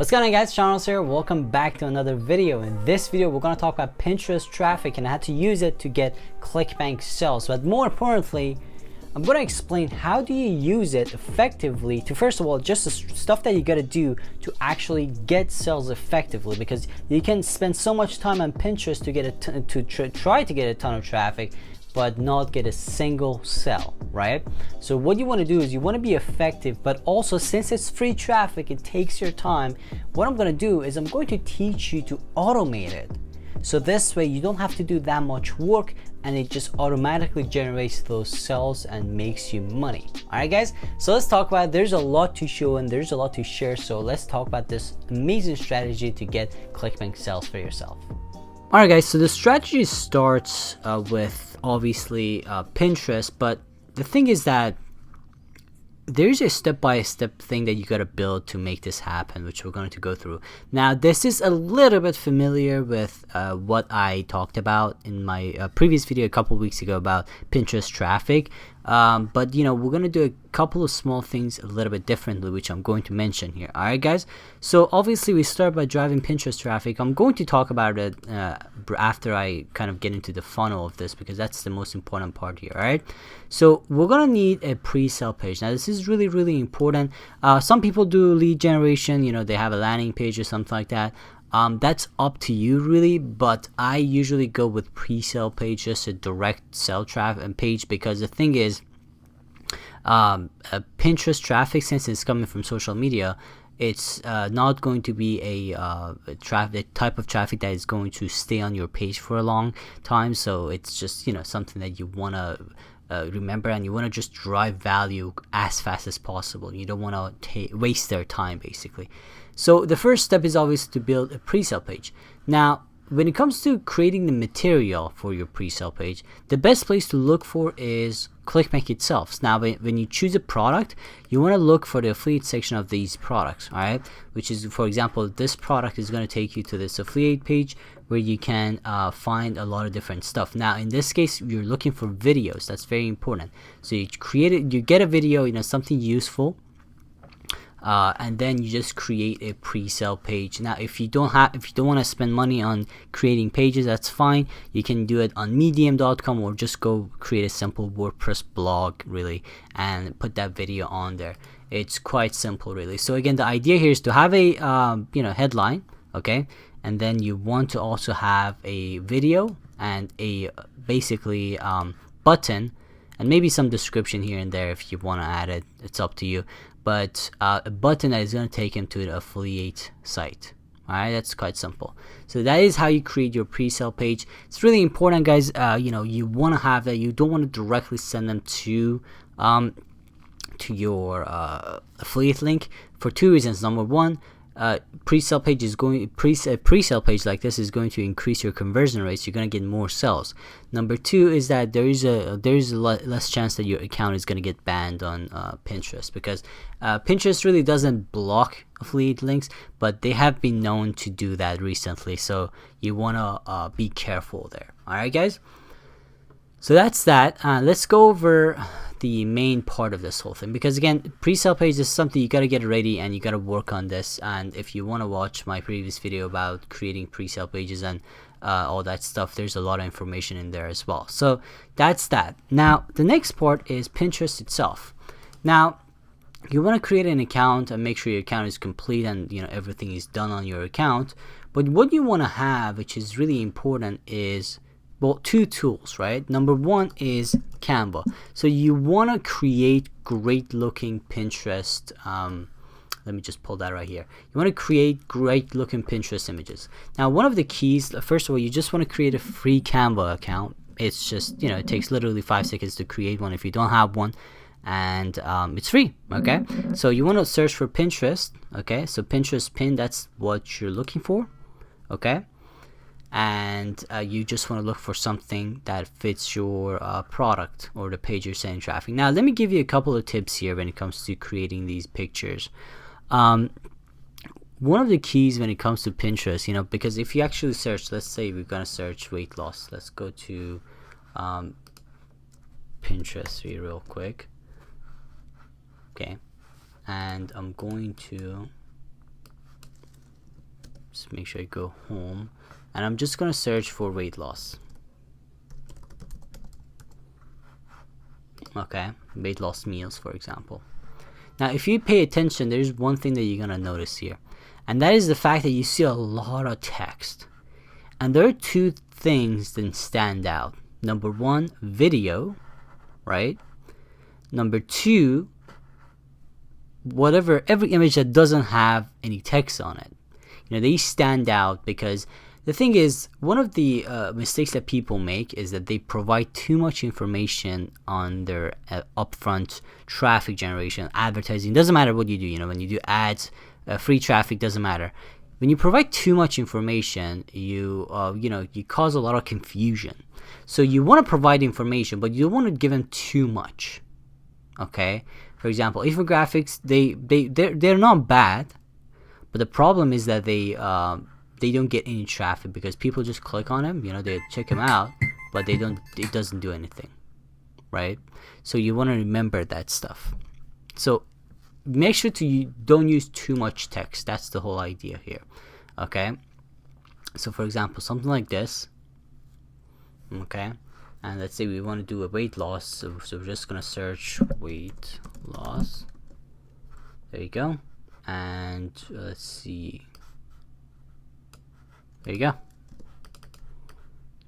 What's going on, guys? Charles here. Welcome back to another video. In this video we're going to talk about Pinterest traffic and how to use it to get Clickbank sales. But more importantly, I'm going to explain how do you use it effectively to, first of all, just the stuff that you got to do to actually get sales effectively, because you can spend so much time on Pinterest to get try to get a ton of traffic but not get a single sale, right? So what you want to do is you want to be effective, but also since it's free traffic, it takes your time. What I'm going to do is I'm going to teach you to automate it. So this way you don't have to do that much work and it just automatically generates those sales and makes you money. All right, guys, so let's talk about it. There's a lot to show and there's a lot to share. So let's talk about this amazing strategy to get Clickbank sales for yourself. All right, guys, so the strategy starts with obviously Pinterest, but the thing is that there's a step-by-step thing that you got to build to make this happen, which we're going to go through. Now, this is a little bit familiar with what I talked about in my previous video a couple weeks ago about Pinterest traffic, but you know, we're going to do a couple of small things a little bit differently, which I'm going to mention here. All right, guys, so obviously we start by driving Pinterest traffic. I'm going to talk about it after I kind of get into the funnel of this, because that's the most important part here. All right, so we're going to need a pre-sale page. Now, this is really important. Some people do lead generation, you know, they have a landing page or something like that. That's up to you really, but I usually go with pre-sale page, just a direct sell traffic page, because the thing is, Pinterest traffic, since it's coming from social media, it's not going to be a type of traffic that is going to stay on your page for a long time. So it's just, you know, something that you want to remember, and you want to just drive value as fast as possible. You don't want to waste their time, basically. So the first step is obviously to build a pre-sale page. Now, when it comes to creating the material for your pre-sale page, the best place to look for is Clickbank itself. Now, when you choose a product, you want to look for the affiliate section of these products, all right? Which is, for example, this product is going to take you to this affiliate page where you can find a lot of different stuff. Now, in this case, you're looking for videos. That's very important. So you get a video, you know, something useful. And then you just create a pre-sale page. Now, if you don't want to spend money on creating pages, that's fine. You can do it on medium.com or just go create a simple WordPress blog really and put that video on there. It's quite simple really. So again, the idea here is to have a headline, okay, and then you want to also have a video and a basically button, and maybe some description here and there if you want to add it. It's up to you. But a button that is going to take him to the affiliate site. All right, that's quite simple. So that is how you create your pre-sale page. It's really important, guys. You want to have that. You don't want to directly send them to your affiliate link for two reasons. Number one, pre-sale page like this is going to increase your conversion rates. You're going to get more sales. Number two is that there is a less chance that your account is going to get banned on Pinterest, because Pinterest really doesn't block affiliate links, but they have been known to do that recently. So you want to be careful there. All right, guys. So that's that. Let's go over the main part of this whole thing, because again, pre-sale page is something you got to get ready and you got to work on this. And if you want to watch my previous video about creating pre-sale pages and all that stuff, there's a lot of information in there as well. So that's that. Now, the next part is Pinterest itself. Now, you want to create an account and make sure your account is complete and everything is done on your account. But what you want to have, which is really important, is two tools, right? Number one is Canva. So you want to create great looking Pinterest. Let me just pull that right here. You want to create great looking Pinterest images. Now, one of the keys, first of all, you just want to create a free Canva account. It's just, it takes literally 5 seconds to create one if you don't have one. And it's free, okay? So you want to search for Pinterest, okay? So Pinterest pin, that's what you're looking for, okay? And you just want to look for something that fits your product or the page you're sending traffic. Now, let me give you a couple of tips here when it comes to creating these pictures. One of the keys when it comes to Pinterest, because if you actually search, let's say we're going to search weight loss. Let's go to Pinterest here real quick. Okay. And I'm going to let's make sure I go home, and I'm just gonna search for weight loss. Okay, weight loss meals, for example. Now if you pay attention, there's one thing that you're gonna notice here, and that is the fact that you see a lot of text. And there are two things that stand out. Number one, video, right? Number two, every image that doesn't have any text on it. They stand out because the thing is, one of the mistakes that people make is that they provide too much information on their upfront traffic generation, advertising. Doesn't matter what you do. When you do ads, free traffic, doesn't matter. When you provide too much information, you cause a lot of confusion. So you want to provide information, but you don't want to give them too much. Okay. For example, infographics, they're not bad, but the problem is that they don't get any traffic because people just click on them. They check them out, but it doesn't do anything, right? So you want to remember that stuff. So make sure you don't use too much text. That's the whole idea here. Okay, so for example, something like this. Okay, and let's say we want to do a weight loss, so we're just gonna search weight loss. There you go. And let's see, there you go.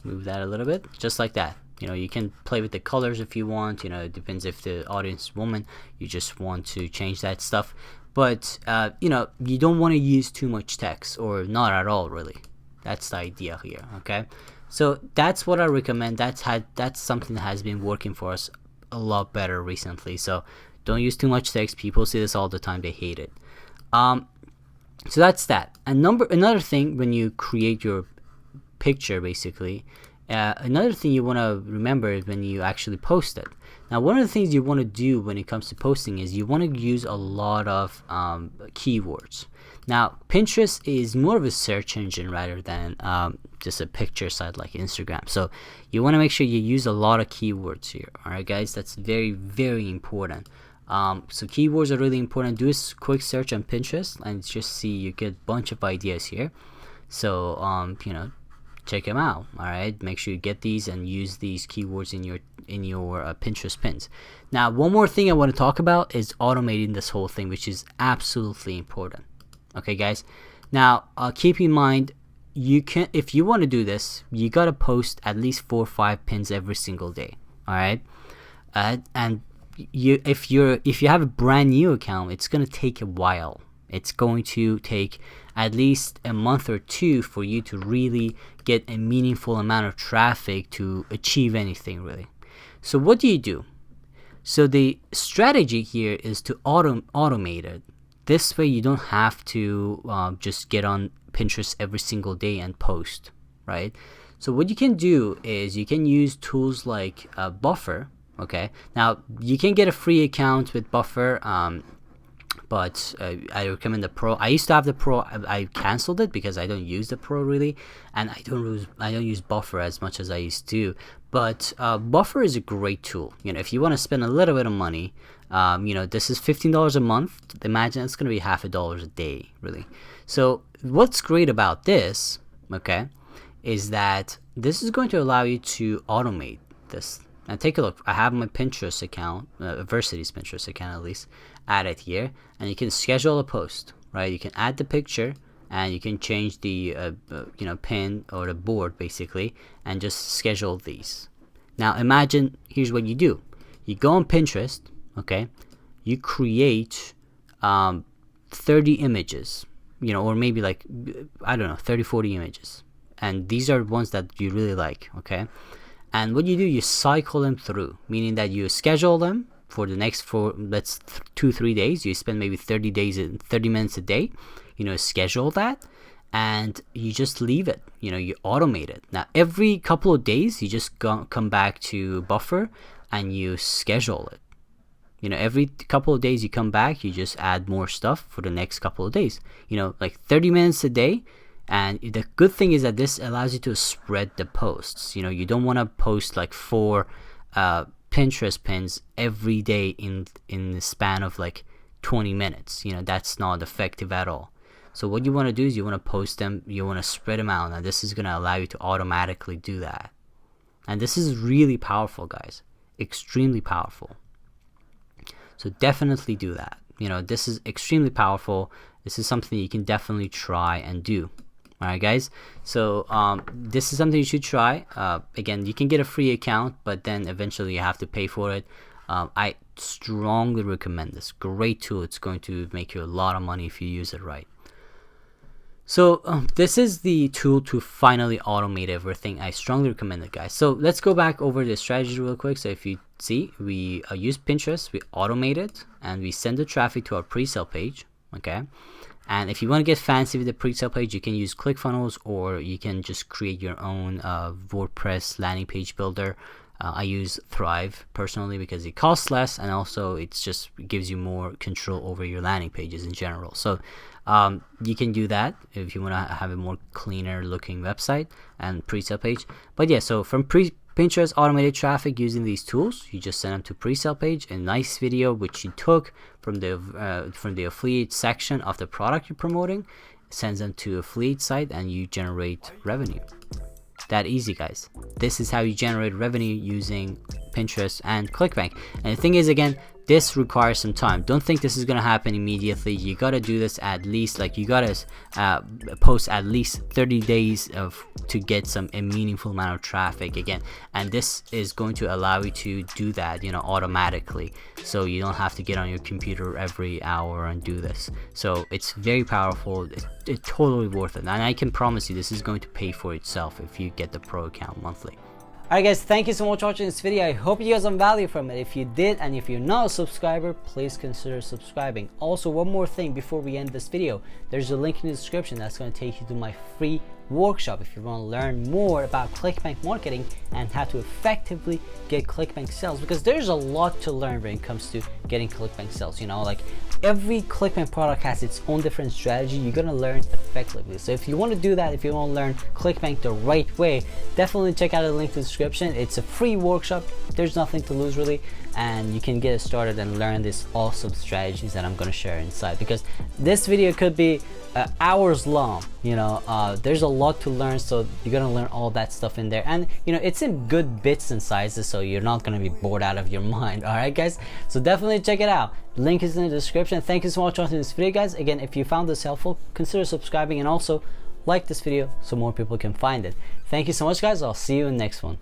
Move that a little bit, just like that. You can play with the colors if you want. It depends if the audience is woman, you just want to change that stuff. But you don't want to use too much text, or not at all, really. That's the idea here. Okay, so that's what I recommend. That's something that has been working for us a lot better recently. So don't use too much text. People see this all the time, they hate it. So that's that. And another thing, when you create your picture, basically, another thing you want to remember is when you actually post it. Now, one of the things you want to do when it comes to posting is you want to use a lot of keywords. Now, Pinterest is more of a search engine rather than just a picture site like Instagram. So you want to make sure you use a lot of keywords here. All right, guys, that's very, very important. So keywords are really important. Do a quick search on Pinterest and just see, you get a bunch of ideas here. So check them out. All right, make sure you get these and use these keywords in your Pinterest pins. Now, one more thing I want to talk about is automating this whole thing, which is absolutely important. Okay, guys. Now, keep in mind, if you want to do this, you gotta post at least 4 or 5 pins every single day. All right, and if you have a brand new account, it's gonna take a while. It's going to take at least a month or two for you to really get a meaningful amount of traffic to achieve anything, really. So what do you do? So the strategy here is to automate it. This way you don't have to just get on Pinterest every single day and post, right? So what you can do is you can use tools like Buffer. Okay, now you can get a free account with Buffer, but I recommend the Pro. I used to have the Pro. I canceled it because I don't use the Pro really, and I don't use Buffer as much as I used to. But Buffer is a great tool. If you want to spend a little bit of money, this is $15 a month. Imagine it's going to be $50 a day, really. So what's great about this, okay, is that this is going to allow you to automate this. Now take a look. I have my Pinterest account, Versity's Pinterest account at least, added here, and you can schedule a post, right? You can add the picture, and you can change the pin or the board basically, and just schedule these. Now imagine, here's what you do. You go on Pinterest, okay? You create 30 images, or maybe like, I don't know, 30, 40 images, and these are ones that you really like, okay? And what you do, you cycle them through, meaning that you schedule them for the next 2-3 days. You spend maybe 30 minutes a day, schedule that, and you just leave it, you automate it. Now every couple of days you just come back to Buffer and you schedule it. Every couple of days you come back, you just add more stuff for the next couple of days, like 30 minutes a day. And the good thing is that this allows you to spread the posts. You don't want to post like 4 Pinterest pins every day in the span of like 20 minutes. That's not effective at all. So what you want to do is you want to post them, you want to spread them out, and this is going to allow you to automatically do that. And this is really powerful, guys, extremely powerful. So definitely do that. You know, this is extremely powerful. This is something you can definitely try and do. All right, guys, so this is something you should try. Again, you can get a free account, but then eventually you have to pay for it. I strongly recommend this. Great tool. It's going to make you a lot of money if you use it right. So this is the tool to finally automate everything. I strongly recommend it, guys. So let's go back over the strategy real quick. So if you see, we use Pinterest, we automate it, and we send the traffic to our pre-sale page. Okay. And if you want to get fancy with the pre-sale page, you can use ClickFunnels, or you can just create your own WordPress landing page builder. I use Thrive personally because it costs less, and also it's just gives you more control over your landing pages in general. So you can do that if you want to have a more cleaner looking website and pre-sale page. But yeah, so from Pinterest automated traffic using these tools, you just send them to pre-sale page, a nice video which you took from the affiliate section of the product you're promoting, sends them to affiliate site, and you generate revenue. That easy, guys. This is how you generate revenue using Pinterest and Clickbank. And the thing is, again, this requires some time. Don't think this is gonna happen immediately. You gotta do this at least, like, you gotta post at least 30 days to get a meaningful amount of traffic again. And this is going to allow you to do that, you know, automatically. So you don't have to get on your computer every hour and do this. So it's very powerful. It's totally worth it. And I can promise you this is going to pay for itself if you get the pro account monthly. Alright guys, thank you so much for watching this video. I hope you got some value from it. If you did, and if you're not a subscriber, please consider subscribing. Also, one more thing before we end this video, there's a link in the description that's going to take you to my free workshop if you want to learn more about Clickbank marketing and how to effectively get Clickbank sales, because there's a lot to learn when it comes to getting Clickbank sales. You know, like, every Clickbank product has its own different strategy. You're gonna learn effectively. So if you want to do that, if you want to learn Clickbank the right way, definitely check out the link in the description. It's a free workshop. There's nothing to lose really, and you can get started and learn these awesome strategies that I'm gonna share inside, because this video could be hours long. You know, there's a lot to learn, so you're gonna learn all that stuff in there, and you know, it's in good bits and sizes, so you're not gonna be bored out of your mind. All right, guys, so definitely check it out. Link is in the description. Thank you so much for watching this video, guys. Again, if you found this helpful, consider subscribing, and also like this video so more people can find it. Thank you so much, guys. I'll see you in the next one.